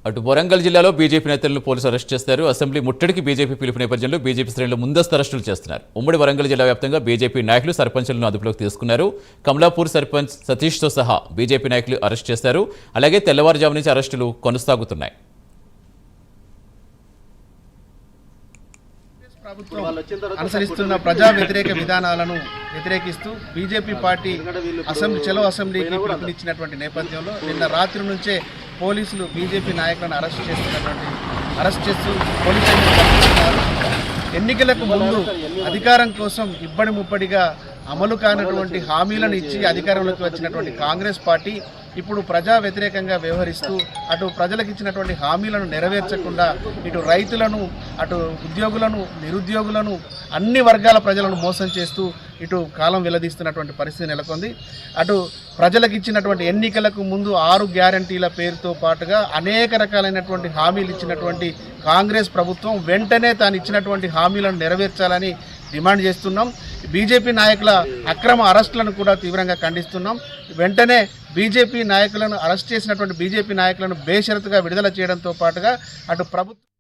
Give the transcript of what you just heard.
అటు వరంగల్ జిల్లాలో బీజేపీ నేతలను పోలీసులు అరెస్ట్ చేస్తారు. అసెంబ్లీ ముట్టడికి బీజేపీ పిలుపు నేపథ్యంలో బీజేపీ శ్రేణులు ముందస్తు అరెస్టులు చేస్తున్నారు. ఉమ్మడి వరంగల్ జిల్లా వ్యాప్తంగా బీజేపీ నాయకులు సర్పంచులను అదుపులోకి తీసుకున్నారు. కమలాపూర్ సర్పంచ్ సతీష్తో సహా బీజేపీ నాయకులు అరెస్ట్ చేశారు. అలాగే తెల్లవారుజాము నుంచి అరెస్టులు కొనసాగుతున్నాయి. ప్రభుత్వం అనుసరిస్తున్న ప్రజా వ్యతిరేక విధానాలను వ్యతిరేకిస్తూ బీజేపీ పార్టీ చలో అసెంబ్లీకి పిలుపునిచ్చినటువంటి నేపథ్యంలో నిన్న రాత్రి నుంచే పోలీసులు బీజేపీ నాయకులను అరెస్ట్ చేస్తూ ఎన్నికలకు ముందు అధికారం కోసం ఇబ్బడి ముప్పడిగా అమలు కానటువంటి హామీలను ఇచ్చి అధికారంలోకి వచ్చినటువంటి కాంగ్రెస్ పార్టీ ఇప్పుడు ప్రజా వ్యతిరేకంగా వ్యవహరిస్తూ అటు ప్రజలకు ఇచ్చినటువంటి హామీలను నెరవేర్చకుండా ఇటు రైతులను అటు ఉద్యోగులను నిరుద్యోగులను అన్ని వర్గాల ప్రజలను మోసం చేస్తూ ఇటు కాలం వెల్లదీస్తున్నటువంటి పరిస్థితి నెలకొంది. అటు ప్రజలకు ఇచ్చినటువంటి ఎన్నికలకు ముందు 6 గ్యారంటీల పేరుతో పాటుగా అనేక రకాలైనటువంటి హామీలు ఇచ్చినటువంటి కాంగ్రెస్ ప్రభుత్వం వెంటనే తాను ఇచ్చినటువంటి హామీలను నెరవేర్చాలని డిమాండ్ చేస్తున్నాం. బీజేపీ నాయకుల అక్రమ అరెస్టులను కూడా తీవ్రంగా ఖండిస్తున్నాం. వెంటనే బీజేపీ నాయకులను అరెస్ట్ చేసినటువంటి బీజేపీ నాయకులను బేషరతుగా విడుదల చేయడంతో పాటుగా అటు ప్రభుత్వం